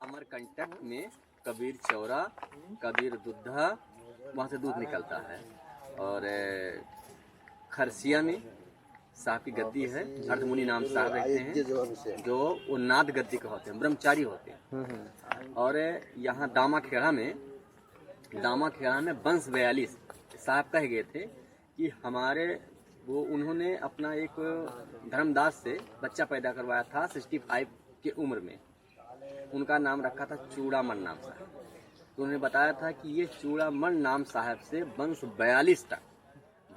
अमरकंटक में कबीर चौरा, कबीर दुद्धा, वहाँ से दूध निकलता है। और खरसिया में साहब की गद्दी है, अर्धमुनि नाम साहब रहते हैं, जो उन्नाद गद्दी के होते हैं, ब्रह्मचारी होते हैं। और यहाँ दामा खेड़ा में वंश 42 साहब कह गए थे कि हमारे वो उन्होंने अपना एक धर्मदास से बच्चा पैदा करवाया था 65 की उम्र में। उनका नाम रखा था चूड़ामण नाम साहब। तो उन्होंने बताया था कि ये चूड़ामण नाम साहब से वंश 42 तक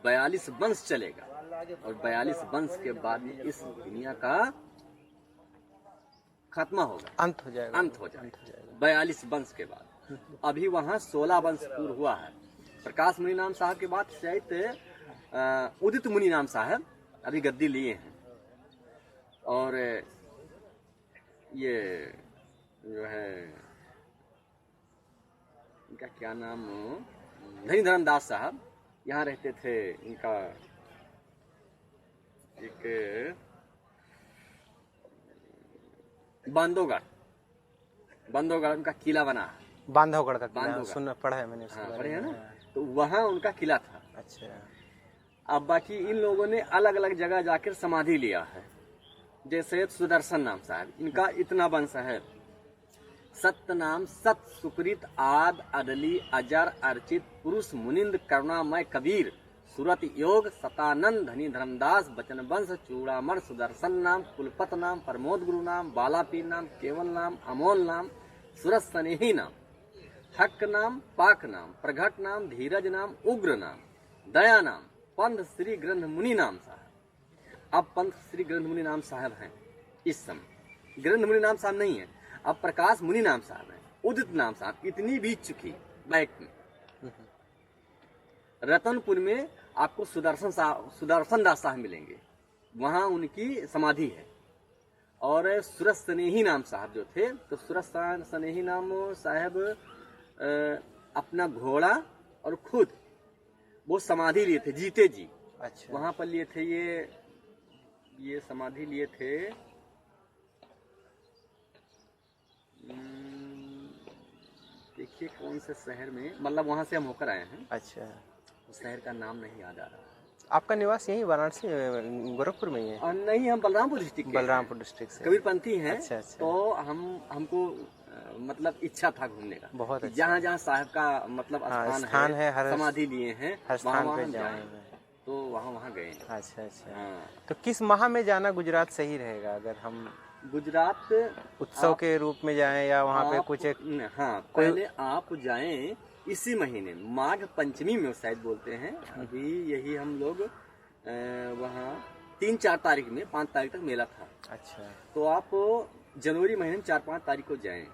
42 वंश चलेगा, और 42 वंश के बाद में इस दुनिया का खात्मा होगा, अंत हो जाएगा 42 वंश के बाद। अभी वहाँ 16 वंश पूर्ण हुआ है। प्रकाश मुनि नाम साहब के बाद शायद उदित मुनि नाम साहब अभी गद्दी लिए हैं। और ये जो है इनका क्या नाम, धनी धर्मदास साहब यहाँ रहते थे। इनका एक बांधवगढ़ उनका किला बना है। बांधवगढ़ का किला सुना पढ़ा है मैंने। हाँ, पढ़े है ना। तो वहाँ उनका किला था। अच्छा। अब बाकी इन लोगों ने अलग अलग जगह जाकर समाधि लिया है। जैसे सुदर्शन नाम साहब, इनका इतना वंश है। सत्य नाम सत सुकृत आद अदली अजर अर्चित पुरुष मुनिंद करुणामय कबीर सूरत योग सतानंद धनी धर्मदास बचन वंश चूड़ामण सुदर्शन नाम कुलपत नाम प्रमोद गुरु नाम बालापीर नाम केवल नाम अमोल नाम सूरत स्नेही नाम हक नाम पाक नाम प्रघट नाम धीरज नाम उग्र नाम दया नाम पंथ श्री ग्रंथ मुनि नाम साहब। अब पंथ श्री ग्रंथ मुनि नाम साहब हैं इस समय, ग्रंथ मुनि नाम साहब नहीं है। अब प्रकाश मुनि नाम साहब हैं, उदित नाम साहब। इतनी बीत चुकी बैक में। रतनपुर में आपको सुदर्शन दास साहब मिलेंगे, वहाँ उनकी समाधि है। और सूरत स्नेही नाम साहब जो थे, तो सूरत स्नेही नाम साहब अपना घोड़ा और खुद वो समाधि लिए थे, जीते जी। अच्छा। वहाँ पर लिए थे ये समाधि लिए थे। देखिए कौन से शहर में, मतलब वहाँ से हम होकर आए हैं। अच्छा। उस शहर का नाम नहीं याद आ रहा। आपका निवास यही वाराणसी गोरखपुर में ही है? नहीं, हम बलरामपुर डिस्ट्रिक्ट से कबीरपंथी हैं। अच्छा, अच्छा। तो हमको मतलब इच्छा था घूमने का। बहुत अच्छा। जहाँ जहाँ साहब का मतलब स्थान है, समाधि लिए हैं, हर स्थान पे जाएं, तो वहाँ गए। अच्छा अच्छा। हाँ। तो किस माह में जाना गुजरात सही रहेगा? अगर हम गुजरात उत्सव के रूप में जाएं या वहाँ पे कुछ एक? हाँ, पहले आप जाएं इसी महीने माघ पंचमी में शायद बोलते हैं। अभी यही हम लोग वहाँ 3-4 तारीख में 5 तारीख तक मेला था। अच्छा। तो आप जनवरी महीने में 4-5 तारीख को जाएं।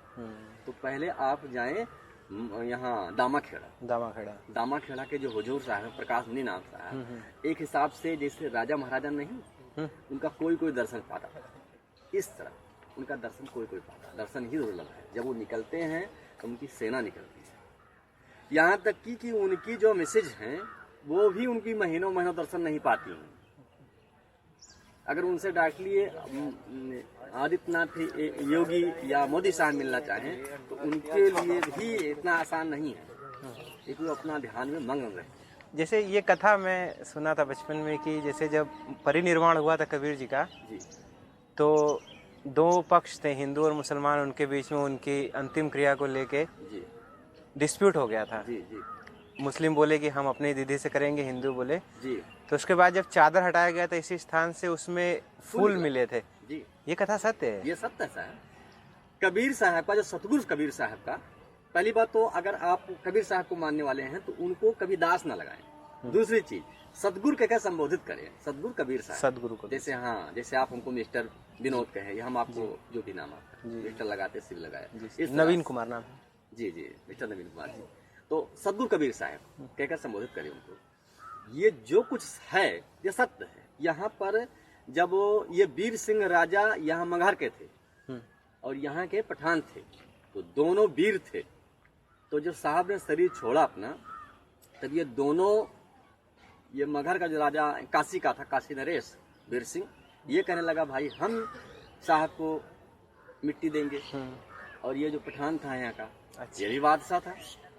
तो पहले आप जाएं यहाँ दामा खेड़ा के जो हुजूर साहब प्रकाश मुनि नाम साहब, एक हिसाब से जैसे राजा महाराजा नहीं, उनका कोई दर्शन पाता, इस तरह उनका दर्शन कोई पाता। दर्शन ही दुर्लभ है। जब वो निकलते हैं तो उनकी सेना निकलती है। यहाँ तक कि उनकी जो मैसेज हैं वो भी उनकी महीनों दर्शन नहीं पाती हैं। अगर उनसे डायरेक्टली आदित्यनाथ योगी या मोदी साहब मिलना चाहें तो उनके लिए भी इतना आसान नहीं है, क्योंकि वो अपना ध्यान में मग्न रहे। जैसे ये कथा मैं सुना था बचपन में कि जैसे जब परिनिर्वाण हुआ था कबीर जी का जी, तो 2 पक्ष थे, हिंदू और मुसलमान, उनके बीच में उनकी अंतिम क्रिया को लेके डिस्प्यूट हो गया था। जी जी। मुस्लिम बोले कि हम अपनी दीदी से करेंगे, हिंदू बोले जी। तो उसके बाद जब चादर हटाया गया था इसी स्थान से, उसमें फूल मिले थे जी। ये कथा सत्य है? ये सत्य है। कबीर साहब का जो सतगुरु कबीर साहब का, पहली बात तो अगर आप कबीर साहब को मानने वाले हैं तो उनको कभी दास ना लगाएं। दूसरी चीज, सतगुरु के क्या संबोधित करें, सदगुरु कबीर साहब, सदगुरु को। जैसे हाँ, जैसे आप हमको मिस्टर विनोद कहे या हम आपको जो भी नाम आपका मिस्टर लगाते शिव लगाया, नवीन कुमार नाम जी जी, मिस्टर नवीन कुमार जी। तो सदगुरु कबीर साहब कहकर संबोधित करें उनको। ये जो कुछ है ये सत्य है। यहाँ पर जब ये वीर सिंह राजा यहाँ मगहर के थे और यहाँ के पठान थे, तो दोनों वीर थे। तो जब साहब ने शरीर छोड़ा अपना, तब ये दोनों, ये मगहर का जो राजा काशी का था, काशी नरेश वीर सिंह, ये कहने लगा भाई हम साहब को मिट्टी देंगे और ये जो पठान था यहाँ का, अच्छा। ये भी बादशाह था,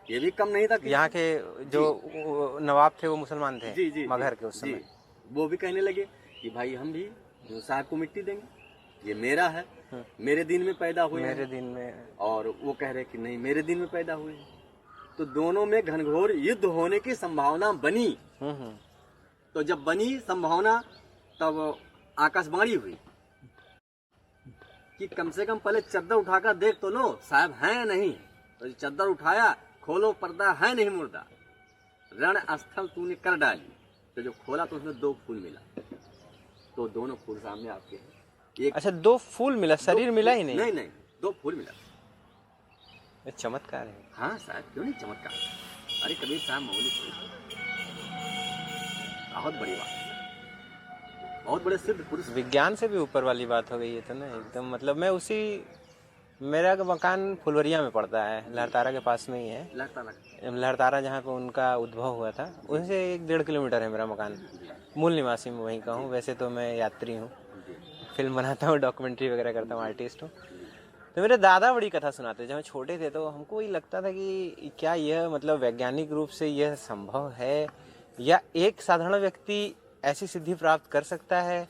ये भी कम नहीं था। यहाँ के जो नवाब थे वो मुसलमान थे, जी जी मगहर के उस समय। वो भी कहने लगे कि भाई हम भी साहब को मिट्टी देंगे, ये मेरा है, मेरे दिन में पैदा हुए, मेरे दिन में। और वो कह रहे कि नहीं मेरे दिन में पैदा हुए। तो दोनों में घनघोर युद्ध होने की संभावना बनी। तो जब बनी संभावना तब आकाशवाणी हुई कि कम से कम पहले चद्दर उठाकर देख तो लो साहब है या नहीं। तो चद्दर उठाया, खोलो पर्दा है नहीं मुर्दा, रण स्थल तूने कर डाली। तो जो खोला तो उसमें 2 फूल मिला। तो दोनों फूल सामने आपके हैं। एक अच्छा 2 फूल मिला, शरीर मिला ही नहीं? नहीं 2 फूल मिला। चमत्कार है। हाँ साहब, क्यों नहीं चमत्कार। अरे कबीर साहब मौलिक बहुत बड़ी बात, बहुत बड़े सिद्ध पुरुष। विज्ञान से भी ऊपर वाली बात हो गई है तो ना एकदम। मतलब मैं मेरा मकान फुलवरिया में पड़ता है, लहरतारा के पास में ही है। लहरतारा जहाँ पे उनका उद्भव हुआ था उनसे 1-1.5 किलोमीटर है मेरा मकान। मूल निवासी में वहीं का हूँ, वैसे तो मैं यात्री हूँ, फिल्म बनाता हूँ, डॉक्यूमेंट्री वगैरह करता हूँ, आर्टिस्ट हूँ। तो मेरे दादा बड़ी कथा सुनाते थे। जब हम छोटे थे तो हमको वही लगता था कि क्या यह मतलब वैज्ञानिक रूप से यह संभव है, या एक साधारण व्यक्ति ऐसी सिद्धि प्राप्त कर सकता है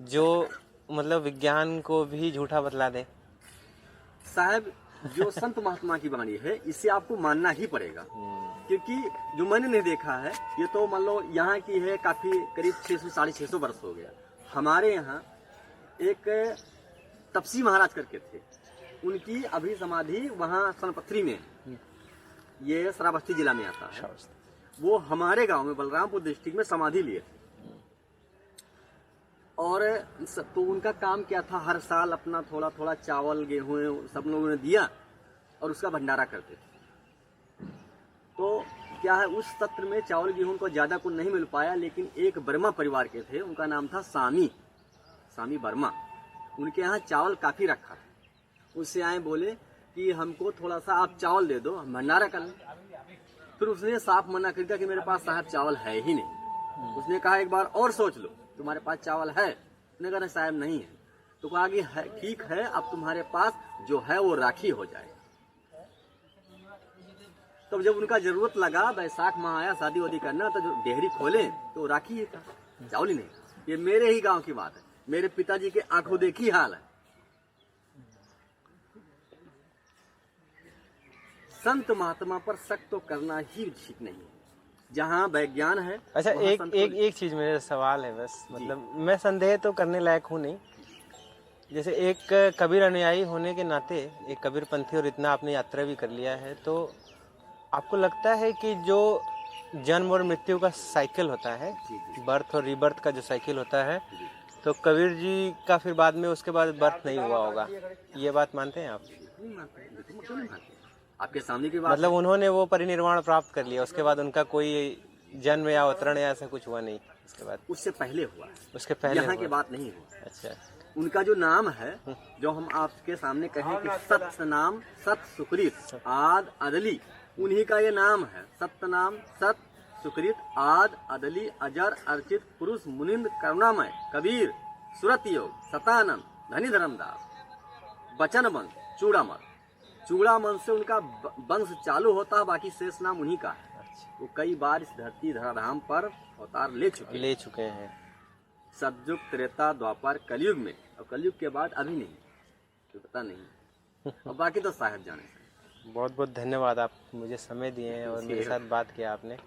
जो मतलब विज्ञान को भी झूठा बतला दे। साहब जो संत महात्मा की वाणी है इसे आपको मानना ही पड़ेगा, क्योंकि जो मैंने नहीं देखा है ये तो मान लो यहाँ की है, काफी करीब 600-650 वर्ष हो गया। हमारे यहाँ एक तपसी महाराज करके थे, उनकी अभी समाधि वहाँ सोनपत्री में, ये श्रावस्ती जिला में आता है। वो हमारे गांव में बलरामपुर डिस्ट्रिक्ट में समाधि लिए थे। और तो उनका काम क्या था, हर साल अपना थोड़ा थोड़ा चावल गेहूं सब लोगों ने दिया और उसका भंडारा करते थे। तो क्या है, उस सत्र में चावल गेहूं को ज्यादा कुछ नहीं मिल पाया, लेकिन एक वर्मा परिवार के थे, उनका नाम था सामी वर्मा। उनके यहाँ चावल काफी रखा था। उससे आए बोले कि हमको थोड़ा सा आप चावल दे दो, हम भंडारा कर लें। फिर उसने साफ मना कर दिया कि मेरे पास साहब चावल है ही नहीं। उसने कहा एक बार और सोच लो, तुम्हारे पास चावल है? उसने कहा साहब नहीं है। तो कहा कि ठीक है, अब तुम्हारे पास जो है वो राखी हो जाए। तब जब उनका जरूरत लगा, बैसाख माह आया, शादी वादी करना, तो जो डेहरी खोले तो राखी ही था, चावल ही नहीं। ये मेरे ही गांव की बात है, मेरे पिताजी के आंखों देखी हाल है। संत महात्मा पर शक तो करना ही ठीक नहीं है, जहाँ विज्ञान है। अच्छा एक चीज मेरा सवाल है बस, मतलब मैं संदेह तो करने लायक हूँ नहीं। जैसे एक कबीर अनुयायी होने के नाते, एक कबीर पंथी, और इतना आपने यात्रा भी कर लिया है, तो आपको लगता है कि जो जन्म और मृत्यु का साइकिल होता है, बर्थ और रीबर्थ का जो साइकिल होता है, तो कबीर जी का फिर बाद में उसके बाद बर्थ नहीं हुआ होगा, ये बात मानते हैं आप? आपके सामने की बात, मतलब उन्होंने वो परिनिर्वाण प्राप्त कर लिया, उसके बाद उनका कोई जन्म या अवतरण या ऐसा कुछ हुआ नहीं उसके बाद? उससे पहले हुआ, उसके पहले यहाँ की बात नहीं हुआ। अच्छा, उनका जो नाम है, जो हम आपके सामने कहें कि सत्य नाम, सत सुकृत आद अदली, उन्हीं का ये नाम है। सत्य नाम, सत सुकृत आद अदली, अजर अर्चित पुरुष मुनिंद करुणामय कबीर सुरत योग सतानंद धनी धर्मदास बचन वंश चूड़ामल। चूड़ामल से उनका वंश चालू होता है, बाकी शेष नाम उन्हीं का है। वो कई बार इस धरती धराधाम पर अवतार ले चुके हैं। सतयुग, त्रेता, द्वापर, कलयुग में, और कलयुग के बाद अभी नहीं, तो पता नहीं। और बाकी तो साहब जाने। बहुत बहुत धन्यवाद, आप मुझे समय दिए हैं और मेरे साथ बात किया आपने।